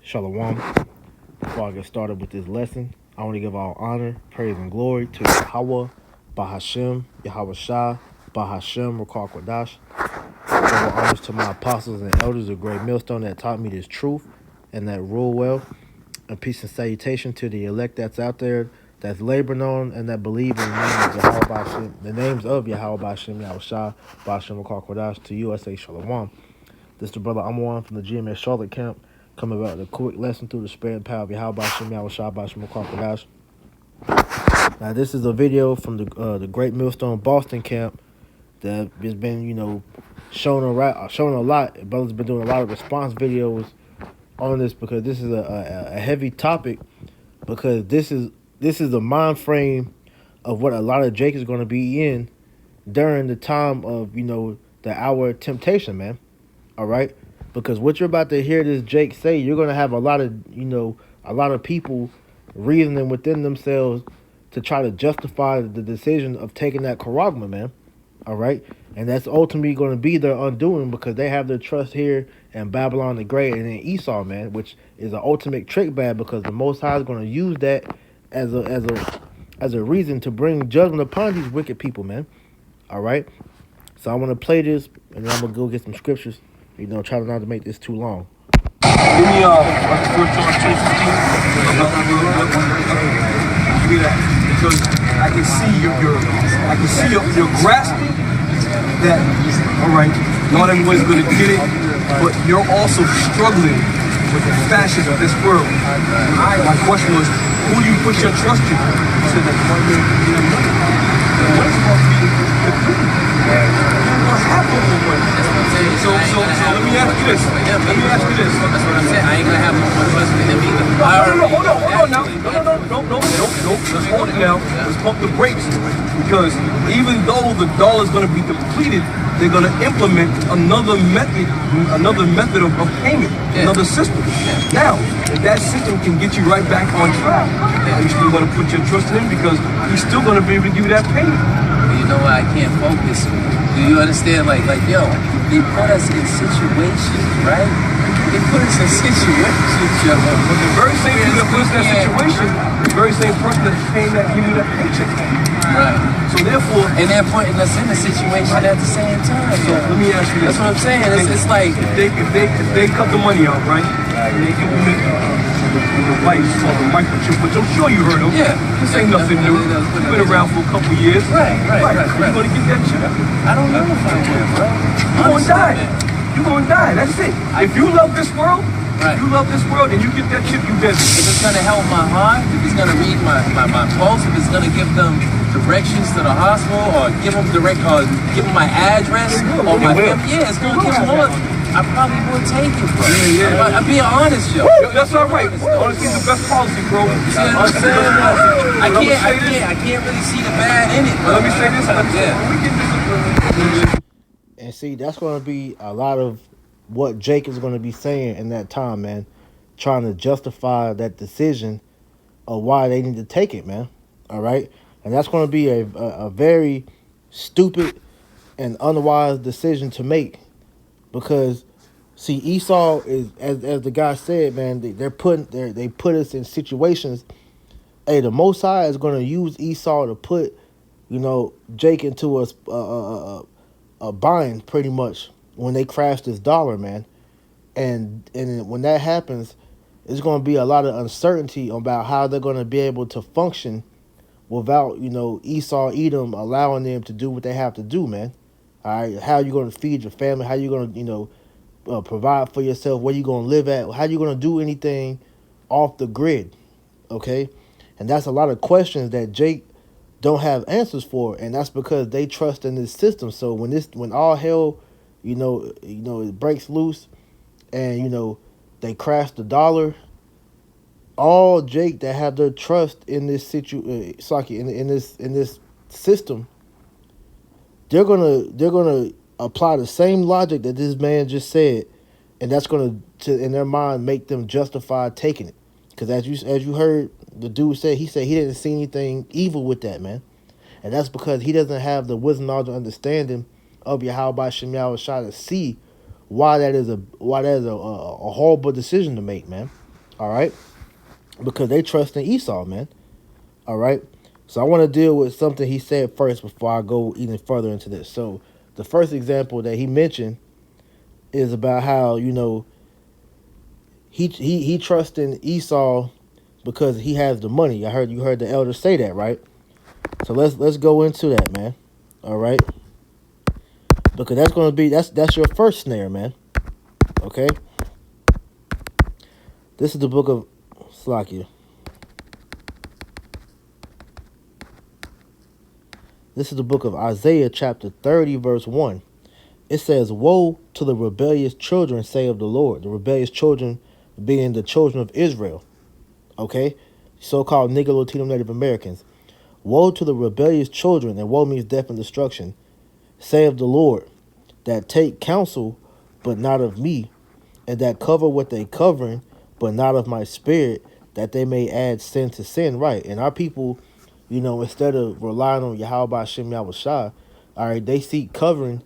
Shalom. Before I get started with this lesson, I want to give all honor, praise, and glory to Yahweh, Bahashem, Yahweh Shah, Bahashem, Rakar Kwadash. Double honors to my apostles and elders of Great Millstone that taught me this truth and that rule well. And peace and salutation to the elect that's out there that's laboring on and that believe in the name of Yahweh Bahashem, the names of Yahweh Bahashem, Yahweh Shah, Bahashem, Rakar Kwadash. To you, I say Shalom. This is the brother Amwan from the GMS Charlotte camp, coming about a quick lesson through the spirit and power of Yahweh Shem Yahweh Shah Bashim Kwadash. Now, this is a video from the Great Millstone Boston camp that has been, shown a lot. Brothers been doing a lot of response videos on this because this is a heavy topic, because this is the mind frame of what a lot of Jake is going to be in during the time of, the hour of temptation, man. All right, because what you're about to hear this Jake say, you're gonna have a lot of people reasoning within themselves to try to justify the decision of taking that Charagma, man. All right, and that's ultimately going to be their undoing because they have their trust here in Babylon the Great and in Esau, man, which is an ultimate trick bag because the Most High is going to use that as a reason to bring judgment upon these wicked people, man. All right, so I want to play this and then I'm gonna go get some scriptures. Try not to make this too long. Give me first John 2:15. Give me that because I can see you're grasping that. All right, not everyone's gonna get it, but you're also struggling with the fashion of this world. My question was, who do you put your trust in? You said that money. What is supposed to be the food? What happened with money? So let me ask you this. That's what I'm saying. I ain't gonna have no more trust in him either. Hold on now. No. Let's hold it now. Let's pump the brakes. Because even though the dollar's gonna be depleted, they're gonna implement another method of payment, another system. Now, if that system can get you right back on track, you still gonna put your trust in him because he's still gonna be able to give you that payment. You know why I can't focus? Do you understand? Like, yo, they put us in situations, right? They put us in situations, yo. But the very same people that put us in that situation, the very same person that's paying that, giving you that paycheck. Right. So therefore, and they're putting us in a situation at the same time. So let me ask you this. That's what I'm saying. It's like if they cut the money out, right? And they implement the device called the microchip, which I'm sure you heard of. Yeah. This ain't nothing new. It's been around for a couple of years. Right. You're gonna get that chip. I don't know if I will, bro. You're gonna die. You're gonna die. That's it. If you love this world, right. You love this world and you get that chip, you dead. If it's gonna help my heart, if it's gonna read my pulse, if it's gonna give them directions to the hospital or give them give them my address or my it's gonna give them all. I probably would take it, bro. Yeah. I'm being honest, yo. That's all right. Honesty is the best policy, bro. See what I'm saying? I can't really see the bad in it, bro. Let me say this. And see, that's going to be a lot of what Jake is going to be saying in that time, man. Trying to justify that decision of why they need to take it, man. All right? And that's going to be a very stupid and unwise decision to make. Because, see, Esau is, as the guy said, man, they put us in situations. Hey, the Most High is going to use Esau to put, Jake into a bind, pretty much, when they crash this dollar, man. And when that happens, it's going to be a lot of uncertainty about how they're going to be able to function without, Esau, Edom allowing them to do what they have to do, man. All right, how you going to feed your family? How you going to, provide for yourself? Where you going to live at? How you going to do anything off the grid? Okay, and that's a lot of questions that Jake don't have answers for, and that's because they trust in this system. So when all hell, it breaks loose, and they crash the dollar, all Jake that have their trust in this in this system. They're gonna apply the same logic that this man just said, and that's gonna in their mind make them justify taking it. Because as you heard the dude say, he said he didn't see anything evil with that, man, and that's because he doesn't have the wisdom, knowledge, and understanding of Yahweh Shem Yahweh Shah to see why that is a horrible decision to make, man. All right, because they trust in Esau, man. All right. So I want to deal with something he said first before I go even further into this. So the first example that he mentioned is about how he trusts in Esau because he has the money. You heard the elder say that, right? So let's go into that, man. All right, because that's gonna be that's your first snare, man. Okay, this is the book of Slakia. This is the book of Isaiah, chapter 30, verse 1. It says, "Woe to the rebellious children, say of the Lord." The rebellious children being the children of Israel. Okay, so-called Negro Latino Native Americans. Woe to the rebellious children, and woe means death and destruction. Say of the Lord, that take counsel, but not of me, and that cover what they covering, but not of my spirit, that they may add sin to sin. Right. And our people, instead of relying on Yahweh Shem Yahushua, all right, they seek covering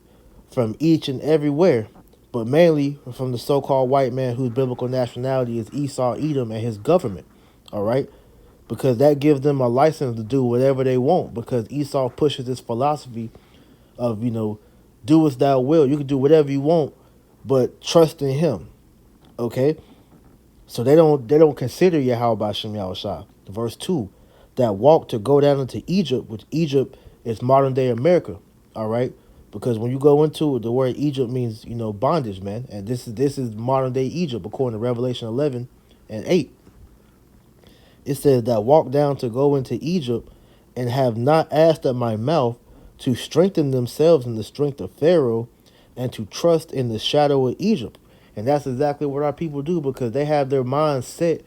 from each and everywhere, but mainly from the so-called white man whose biblical nationality is Esau, Edom, and his government. All right. Because that gives them a license to do whatever they want, because Esau pushes this philosophy of, do as thou will. You can do whatever you want, but trust in him. Okay? So they don't consider Yahweh Shem Yahushua. Verse 2, that walk to go down into Egypt, which Egypt is modern day America. All right? Because when you go into it, the word Egypt means, bondage, man. And this is modern day Egypt, according to Revelation 11 and 8. It says that walk down to go into Egypt and have not asked at my mouth to strengthen themselves in the strength of Pharaoh and to trust in the shadow of Egypt. And that's exactly what our people do, because they have their minds set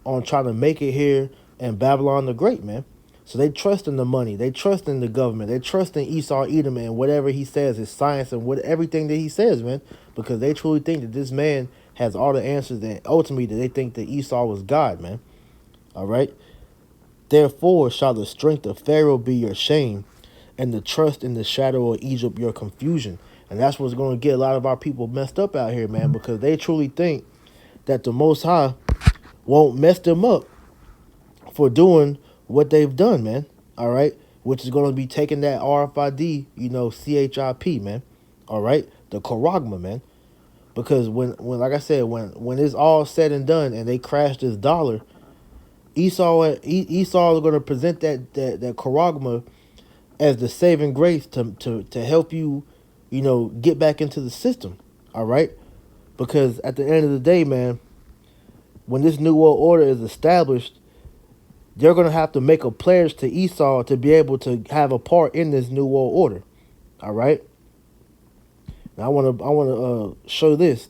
on trying to make it here in Babylon the Great, man. So they trust in the money. They trust in the government. They trust in Esau, Edom, and whatever he says, his science and everything that he says, man. Because they truly think that this man has all the answers, and ultimately they think that Esau was God, man. All right. Therefore shall the strength of Pharaoh be your shame, and the trust in the shadow of Egypt your confusion. And that's what's going to get a lot of our people messed up out here, man, because they truly think that the Most High won't mess them up for doing what they've done, man. All right. Which is going to be taking that RFID, CHIP, man. All right. The Charagma, man. Because when like I said, when it's all said and done and they crash this dollar, Esau is going to present that charagma as the saving grace to help you, get back into the system. All right, because at the end of the day, man, when this new world order is established, they're going to have to make a pledge to Esau to be able to have a part in this new world order. All right. Now I want to show this.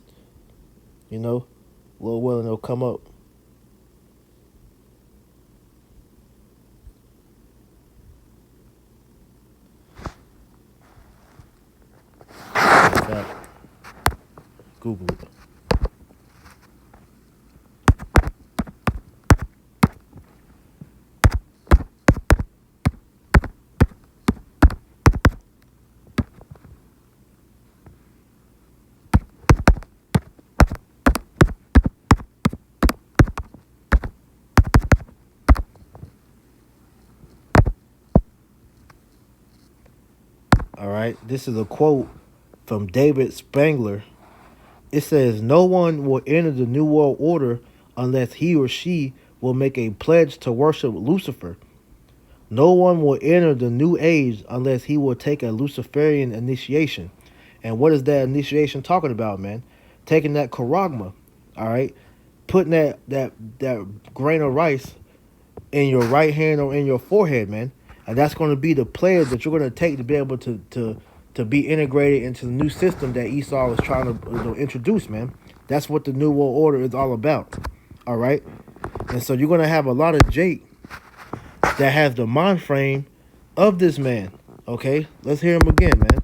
Lord willing, it'll come up. Google it. All right, this is a quote from David Spangler. It says, "No one will enter the New World Order unless he or she will make a pledge to worship Lucifer. No one will enter the New Age unless he will take a Luciferian initiation." And what is that initiation talking about, man? Taking that charagma, all right? Putting that grain of rice in your right hand or in your forehead, man. And that's going to be the pledge that you're going to take to be able to be integrated into the new system that Esau is trying to introduce, man. That's what the New World Order is all about, all right? And so you're going to have a lot of Jake that has the mind frame of this man, okay? Let's hear him again, man.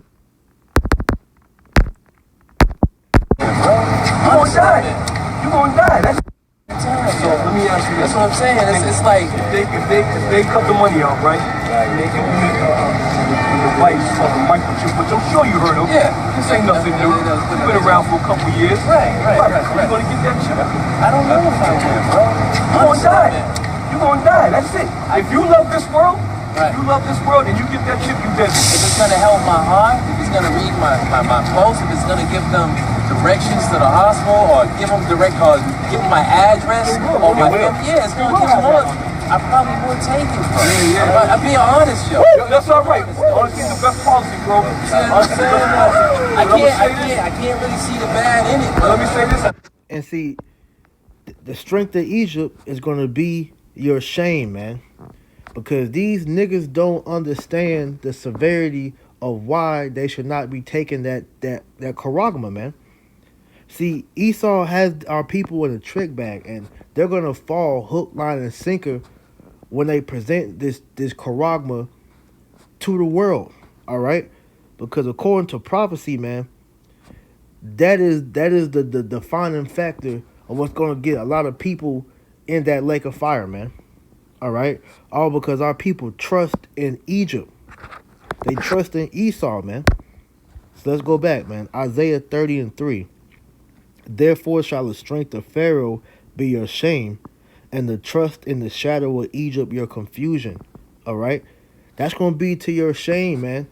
You're going to die. You're going to die. That's... So me ask you this. That's what I'm saying. It's like If they cut the money out, right? And they implement the device called the microchip, which I'm sure you heard of. Yeah. This ain't nothing new. It's been around for a couple years. Right. You're gonna get that chip. I don't know if I will, bro. You're gonna die. You're gonna die. That's it. If you love this world, Right. if you love this world and you get that chip, you dead. If it's gonna help my heart, if it's gonna read my pulse, if it's gonna give them directions to the hospital, or give them my address, or my it's gonna give them all. I probably would take it, bro. Yeah. I'm being honest, yo. That's all right. Honesty is the best policy, bro. See what I'm saying? I can't really see the bad in it, bro. Let me say this. And see, the strength of Egypt is going to be your shame, man. Because these niggas don't understand the severity of why they should not be taking that Charagma, man. See, Esau has our people in a trick bag, and they're going to fall hook, line, and sinker when they present this Charagma to the world, all right? Because according to prophecy, man, that is the defining factor of what's going to get a lot of people in that lake of fire, man. All right? All because our people trust in Egypt. They trust in Esau, man. So let's go back, man. Isaiah 30:3. Therefore shall the strength of Pharaoh be your shame, and the trust in the shadow of Egypt your confusion. All right? That's going to be to your shame, man.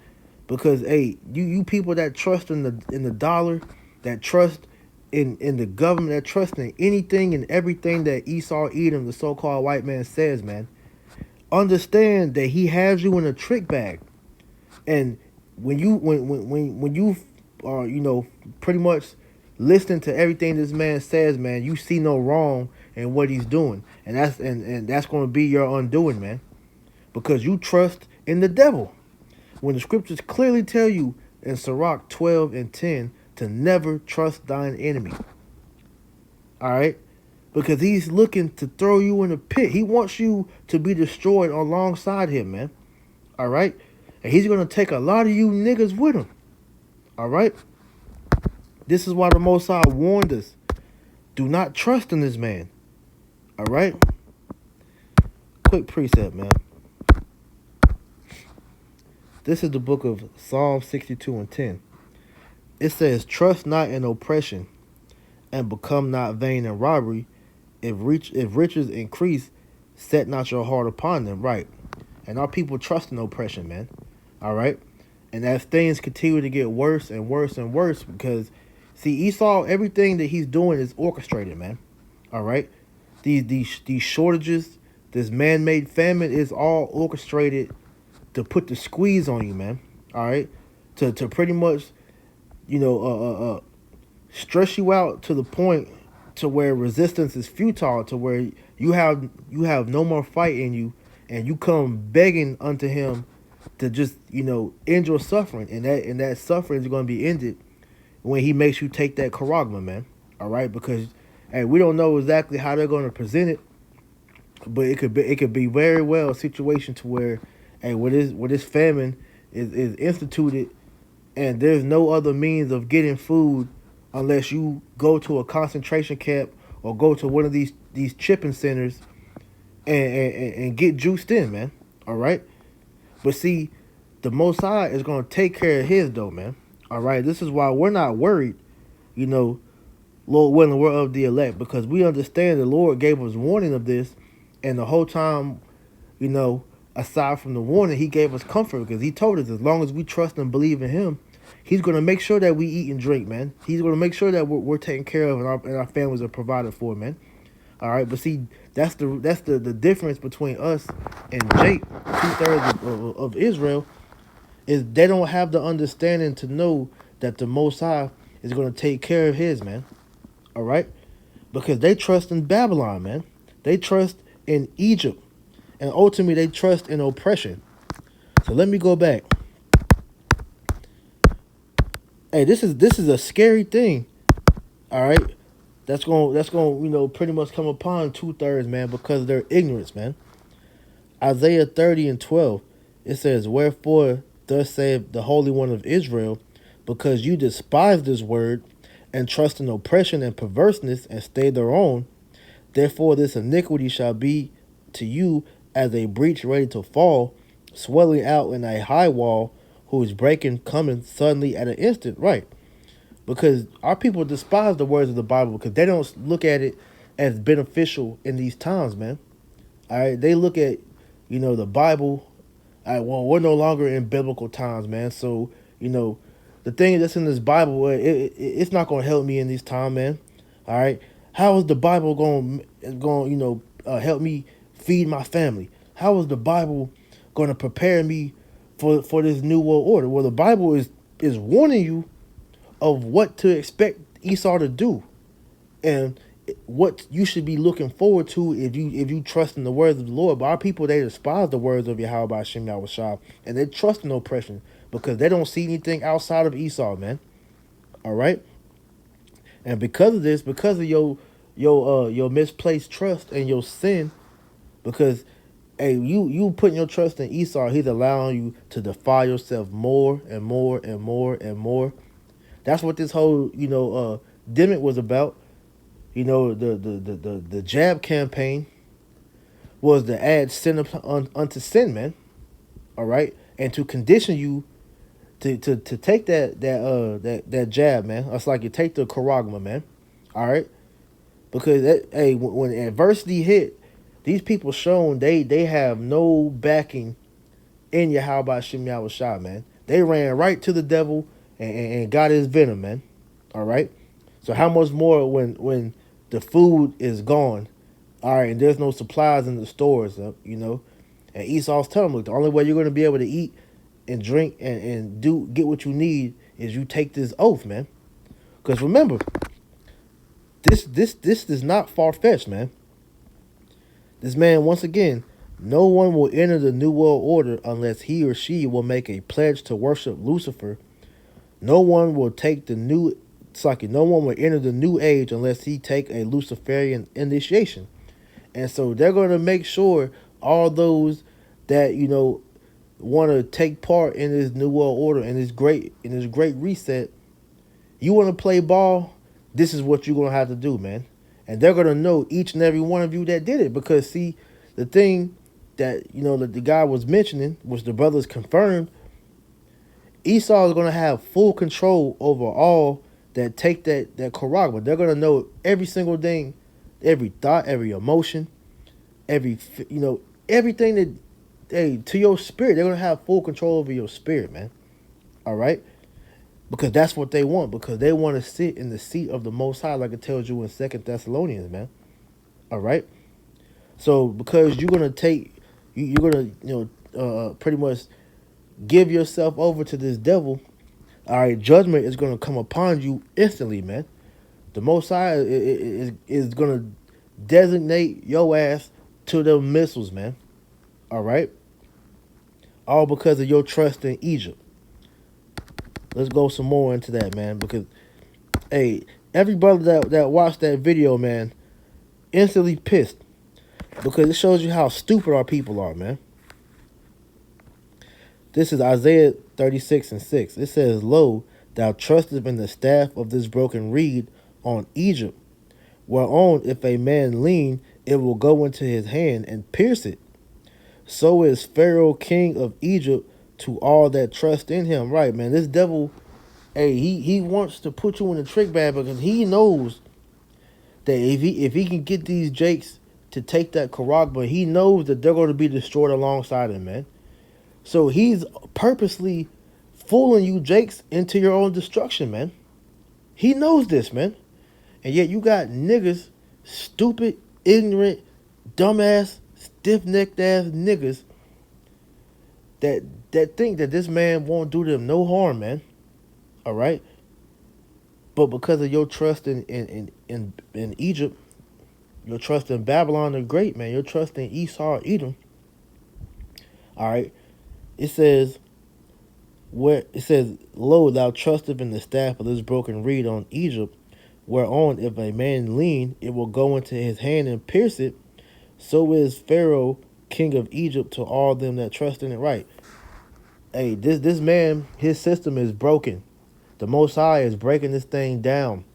Because, hey, you people that trust in the dollar, that trust in the government, that trust in anything and everything that Esau Edom, the so-called white man, says, man, understand that he has you in a trick bag. And when you are, pretty much listening to everything this man says, man, you see no wrong in what he's doing. And that's going to be your undoing, man. Because you trust in the devil. When the scriptures clearly tell you in Sirach 12:10 to never trust thine enemy. All right? Because he's looking to throw you in a pit. He wants you to be destroyed alongside him, man. All right? And he's going to take a lot of you niggas with him. All right? This is why the Most High warned us. Do not trust in this man. All right? Quick precept, man. This is the book of Psalm 62:10. It says, trust not in oppression, and become not vain in robbery. If riches increase, set not your heart upon them. Right. And our people trust in oppression, man. All right. And as things continue to get worse and worse and worse, because, see, Esau, everything that he's doing is orchestrated, man. All right. These shortages, this man-made famine is all orchestrated to put the squeeze on you, man. All right. To pretty much, stress you out to the point to where resistance is futile, to where you have no more fight in you, and you come begging unto him to just end your suffering, and that suffering is going to be ended when he makes you take that Charagma, man. All right, because hey, we don't know exactly how they're going to present it, but it could be very well a situation to where hey, where this famine is instituted, and there's no other means of getting food unless you go to a concentration camp or go to one of these chipping centers and get juiced in, man. All right? But see, the Most High is going to take care of his, though, man. All right? This is why we're not worried, Lord willing, we're of the elect, because we understand the Lord gave us warning of this, and the whole time, aside from the warning, he gave us comfort, because he told us as long as we trust and believe in him, he's going to make sure that we eat and drink, man. He's going to make sure that we're taken care of and our families are provided for, man. All right, but see, that's the difference between us and Jake, 2/3 of Israel, is they don't have the understanding to know that the Most High is going to take care of his, man. All right, because they trust in Babylon, man. They trust in Egypt, and ultimately they trust in oppression. So let me go back. Hey, this is a scary thing. All right, that's going pretty much come upon 2/3, man, because of their ignorance, man. Isaiah 30:12, it says, wherefore thus saith the Holy One of Israel, because you despise this word and trust in oppression and perverseness and stay their own, Therefore, this iniquity shall be to you as a breach ready to fall, swelling out in a high wall, whose breaking coming suddenly at an instant. Right. Because our people despise the words of the Bible because they don't look at it as beneficial in these times, man. All right. They look at, the Bible. All right, well, we're no longer in biblical times, man. So, the thing that's in this Bible, it's not going to help me in these times, man. All right. How is the Bible going, help me feed my family? How is the Bible going to prepare me for this new world order? Well, the Bible is warning you of what to expect Esau to do, and what you should be looking forward to if you trust in the words of the Lord. But our people, they despise the words of Yahweh Hashem Yahushua, and they trust in oppression because they don't see anything outside of Esau, man. All right, and because of this, because of your misplaced trust and your sin, because hey, you putting your trust in Esau, he's allowing you to defile yourself more and more and more and more. That's what this whole Dimmitt was about. The jab campaign was to add sin unto sin, man. All right, and to condition you to take that jab, man. It's like you take the Charagma, man. All right, because when adversity hit, these people shown they have no backing in Yahweh Shem Yahushua, man. They ran right to the devil and got his venom, man. All right, so how much more when the food is gone, all right, and there's no supplies in the stores, and Esau's telling them, look, the only way you're going to be able to eat and drink and get what you need is you take this oath, man. Because remember, this is not far-fetched, man. This man, once again, no one will enter the New World Order unless he or she will make a pledge to worship Lucifer. No one will no one will enter the new age unless he take a Luciferian initiation. And so they're going to make sure all those that, want to take part in this New World Order and this great reset, you want to play ball, this is what you're going to have to do, man. And they're going to know each and every one of you that did it. Because, see, the thing that, that the guy was mentioning, which the brothers confirmed, Esau is going to have full control over all that take that Charagma. They're going to know every single thing, every thought, every emotion, everything that, to your spirit. They're going to have full control over your spirit, man. All right? Because that's what they want. Because they want to sit in the seat of the Most High, like it tells you in 2 Thessalonians, man. All right? So, because you're going to you're going to, pretty much give yourself over to this devil, all right, judgment is going to come upon you instantly, man. The Most High is going to designate your ass to the missiles, man. All right? All because of your trust in Egypt. Let's go some more into that, man, because, hey, every brother that watched that video, man, instantly pissed because it shows you how stupid our people are, man. This is Isaiah 36:6. It says, Lo, thou trustest in the staff of this broken reed on Egypt, whereon if a man lean, it will go into his hand and pierce it. So is Pharaoh king of Egypt to all that trust in him. Right, man. This devil, hey, he wants to put you in the trick bag because he knows that if he can get these jakes to take that Charagma, he knows that they're going to be destroyed alongside him, man. So he's purposely fooling you jakes into your own destruction, man. He knows this, man. And yet you got niggas, stupid, ignorant, dumbass, stiff-necked ass niggas that think that this man won't do them no harm, man. All right? But because of your trust in Egypt, your trust in Babylon the Great, man, your trust in Esau, Edom, all right, it says, Lo, thou trusteth in the staff of this broken reed on Egypt, whereon if a man lean, it will go into his hand and pierce it. So is Pharaoh king of Egypt to all them that trust in it. Right. Hey, this man, his system is broken. The Most High is breaking this thing down.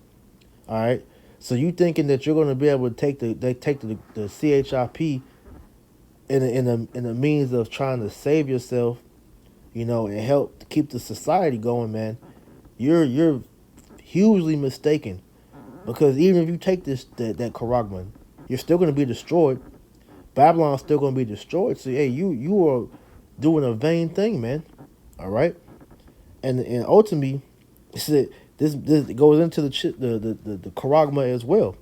All right. So you thinking that you're going to be able to take the CHIP in a means of trying to save yourself, and help to keep the society going, man? You're hugely mistaken, because even if you take that Charagma, you're still going to be destroyed. Babylon's still going to be destroyed. So hey, you are doing a vain thing, man. All right, and ultimately, this goes into the Charagma as well,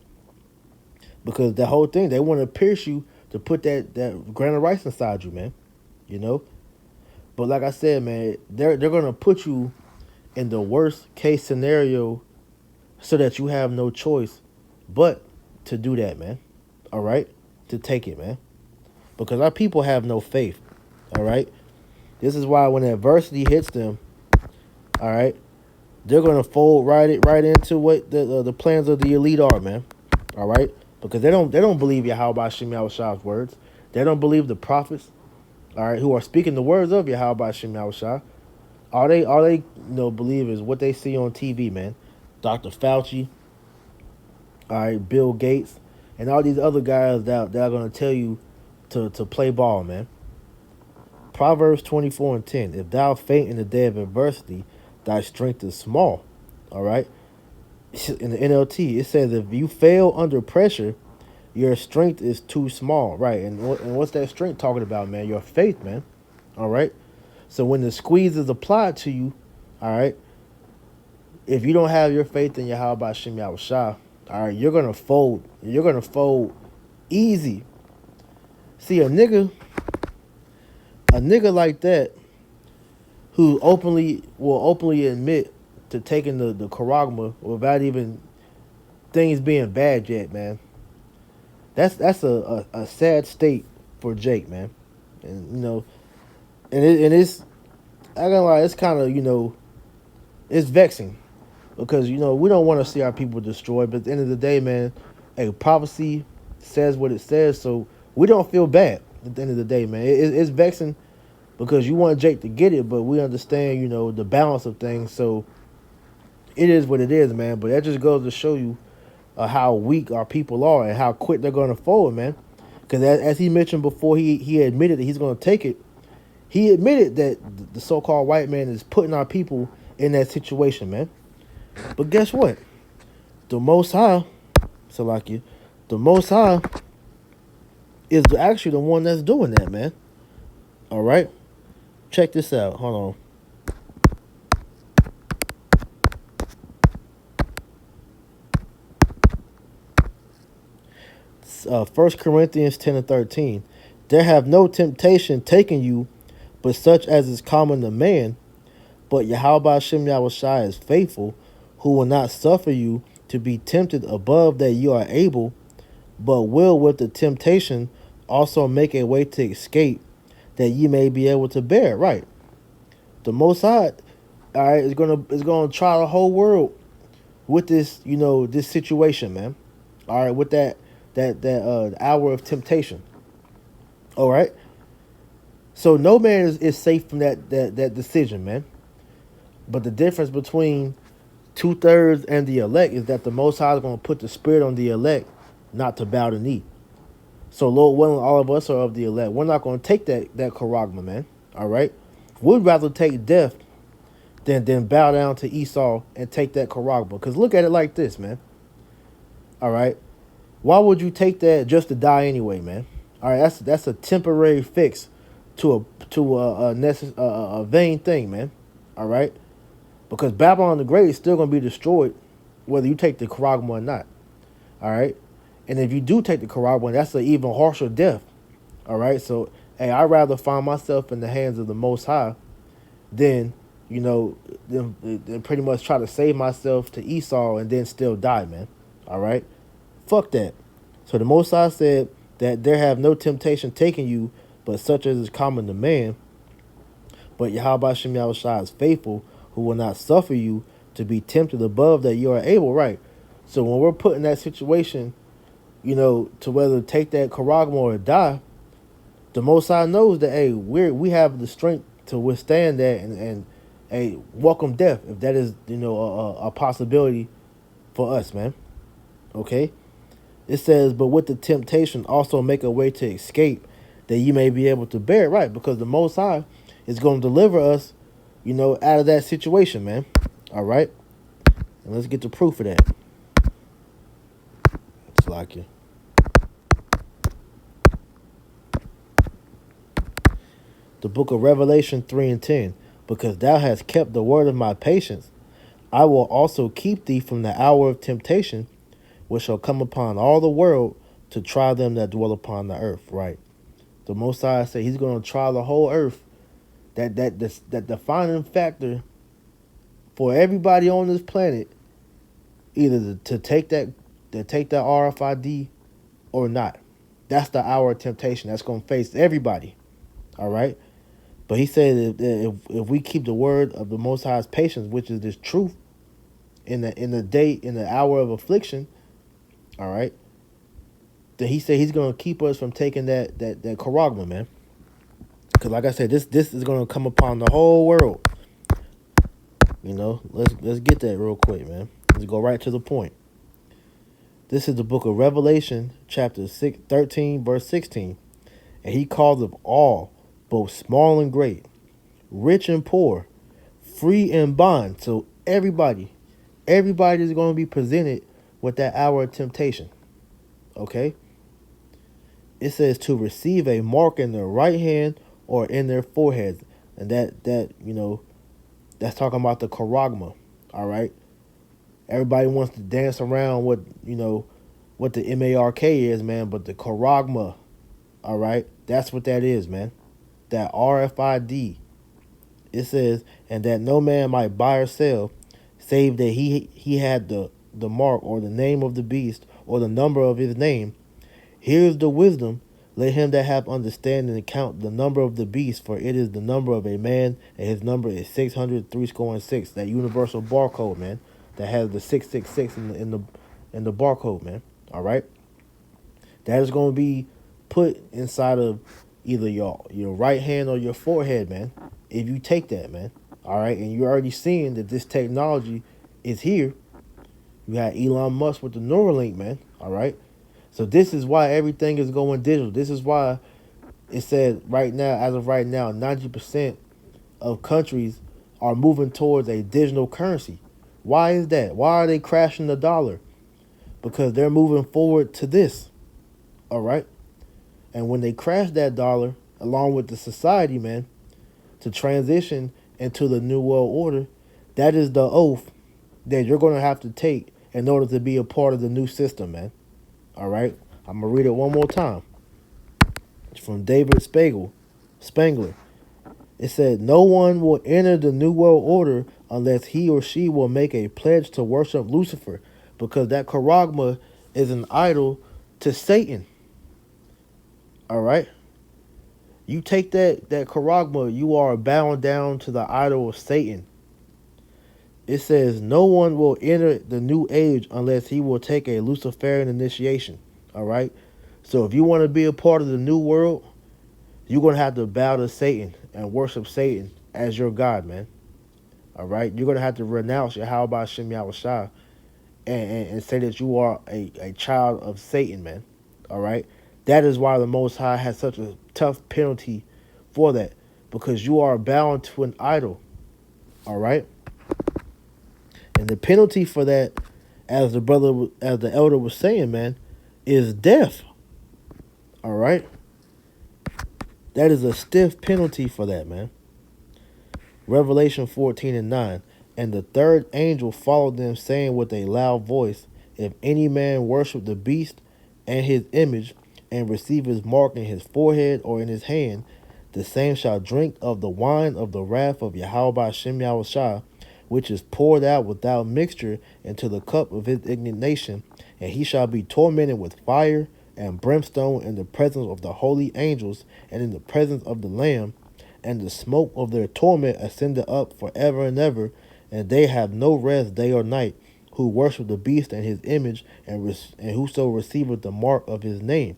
because the whole thing, they want to pierce you to put that grain of rice inside you, man. You know, but like I said, man, they're gonna put you in the worst case scenario so that you have no choice but to do that, man. All right, to take it, man, because our people have no faith. All right, this is why when adversity hits them, all right, they're gonna fold right into what the plans of the elite are, man. All right, because they don't believe Yahweh Shem Shah's words. They don't believe the prophets. All right, who are speaking the words of Yahweh Shem Shah. All they believe is what they see on TV, man. Dr. Fauci, all right, Bill Gates, and all these other guys that are gonna tell you to play ball, man. Proverbs 24:10. If thou faint in the day of adversity, thy strength is small. All right. In the NLT, it says if you fail under pressure, your strength is too small. Right. And what's that strength talking about, man? Your faith, man. All right. So when the squeeze is applied to you, all right, if you don't have your faith in Yahweh Shem Shah, all right, you're gonna fold. You're gonna fold easy. See, a nigga like that who will openly admit to taking the Charagma without even things being bad yet, man. That's a sad state for Jake, man. And it's, I gonna lie, it's kind of, it's vexing, because we don't want to see our people destroyed, but at the end of the day, man, hey, prophecy says what it says, so we don't feel bad at the end of the day, man. It's vexing because you want Jake to get it, but we understand, the balance of things. So it is what it is, man. But that just goes to show you how weak our people are and how quick they're going to fold, man. Because as he mentioned before, he admitted that he's going to take it. He admitted that the so-called white man is putting our people in that situation, man. But guess what? The Most High, Salakia, the Most High is actually the one that's doing that, man. All right? Check this out. Hold on. 1 Corinthians 10:13. There have no temptation taken you, but such as is common to man. But Yahweh Shem Yahushai is faithful, who will not suffer you to be tempted above that you are able, but will with the temptation also make a way to escape, that ye may be able to bear it. Right. The Most High, all right, is gonna try the whole world with this situation, man. All right, with that hour of temptation. All right. So no man is safe from that decision, man. But the difference between 2/3 and the elect is that the Most High is going to put the spirit on the elect not to bow the knee. So Lord willing, all of us are of the elect. We're not going to take that Charagma, man. All right. We'd rather take death than bow down to Esau and take that Charagma. Because look at it like this, man. All right. Why would you take that just to die anyway, man? All right, that's a temporary fix to a vain thing, man. All right, because Babylon the Great is still going to be destroyed, whether you take the Charagma or not. All right, and if you do take the Charagma, that's an even harsher death. All right, so hey, I'd rather find myself in the hands of the Most High than than pretty much try to save myself to Esau and then still die, man. All right, fuck that. So the Most High said that there have no temptation taken you, but such as is common to man. But Yahweh Shem Yahushua is faithful, who will not suffer you to be tempted above that you are able. Right. So when we're put in that situation, to whether take that Charagma or die, the Most High knows that hey, we have the strength to withstand that and welcome death if that is a possibility for us, man. Okay? It says, but with the temptation also make a way to escape, that you may be able to bear it. Right, because the Most High is going to deliver us, out of that situation, man. All right? And let's get the proof of that. It's like you. The book of Revelation 3 and 10. Because thou hast kept the word of my patience, I will also keep thee from the hour of temptation, which shall come upon all the world to try them that dwell upon the earth. Right. The Most High said he's going to try the whole earth. That defining factor for everybody on this planet, either to take that RFID or not. That's the hour of temptation that's going to face everybody. All right. But he said if we keep the word of the Most High's patience, which is this truth, in the hour of affliction, all right, then he said he's going to keep us from taking that charagma, man. Because like I said, this is going to come upon the whole world. Let's get that real quick, man. Let's go right to the point. This is the book of Revelation, chapter 13, verse 16. And he calls of all, both small and great, rich and poor, free and bond. So everybody is going to be presented with that hour of temptation. Okay? It says to receive a mark in their right hand or in their foreheads. And that's talking about the charagma. All right? Everybody wants to dance around what the MARK is, man, but the charagma, all right? That's what that is, man. That RFID. It says, and that no man might buy or sell, save that he had the mark or the name of the beast or the number of his name. Here's the wisdom. Let him that have understanding count the number of the beast, for it is the number of a man, and his number is 600 That universal barcode, man, that has the 666 in the barcode, man. All right, that is going to be put inside of either your right hand or your forehead, man. If you take that, man, all right, and you're already seeing that this technology is here. You had Elon Musk with the Neuralink, man. All right. So this is why everything is going digital. This is why it said right now, as of right now, 90% of countries are moving towards a digital currency. Why is that? Why are they crashing the dollar? Because they're moving forward to this. All right. And when they crash that dollar, along with the society, man, to transition into the new world order, that is the oath that you're going to have to take in order to be a part of the new system, man. All right, I'm gonna read it one more time. It's from David Spangler. It said, "No one will enter the new world order unless he or she will make a pledge to worship Lucifer, because that charagma is an idol to Satan." All right, you take that charagma, you are bound down to the idol of Satan. It says, no one will enter the new age unless he will take a Luciferian initiation. All right? So if you want to be a part of the new world, you're going to have to bow to Satan and worship Satan as your God, man. All right? You're going to have to renounce your how about Shem Yahushua and say that you are a child of Satan, man. All right? That is why the Most High has such a tough penalty for that, because you are bound to an idol. All right? And the penalty for that, as the elder was saying, man, is death. All right? That is a stiff penalty for that, man. Revelation 14 and 9. And the third angel followed them, saying with a loud voice, if any man worship the beast and his image, and receive his mark in his forehead or in his hand, the same shall drink of the wine of the wrath of Yahweh Shem Yahushua, which is poured out without mixture into the cup of his indignation, and he shall be tormented with fire and brimstone in the presence of the holy angels and in the presence of the Lamb, and the smoke of their torment ascended up forever and ever, and they have no rest day or night, who worship the beast and his image, and whoso receiveth the mark of his name.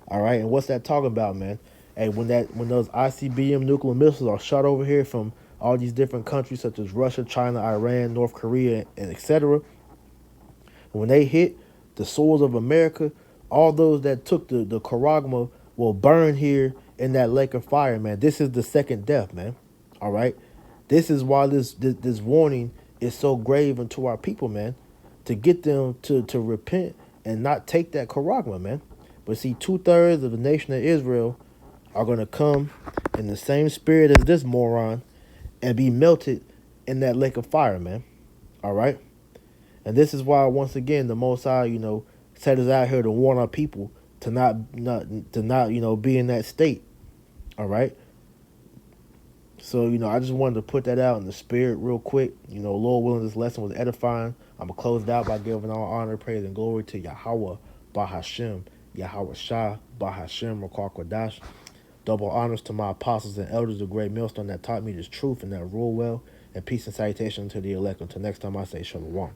All right, and what's that talking about, man? Hey, when those ICBM nuclear missiles are shot over here from all these different countries such as Russia, China, Iran, North Korea, and etc., when they hit the swords of America, all those that took the Charagma will burn here in that lake of fire, man. This is the second death, man. All right. This is why this warning is so grave unto our people, man, to get them to repent and not take that Charagma, man. But see, 2/3 of the nation of Israel are gonna come in the same spirit as this moron and be melted in that lake of fire, man. All right. And this is why, once again, the Most High, set us out here to warn our people to not be in that state. All right. So, I just wanted to put that out in the spirit real quick. Lord willing, this lesson was edifying. I'm going to close it out by giving all honor, praise, and glory to Yahweh, Bahashem, Yahweh Shah, Bahashem, Rakar Kwadash. Double honors to my apostles and elders, the great millstone that taught me this truth and that rule well. And peace and salutation to the elect. Until next time, I say shalom.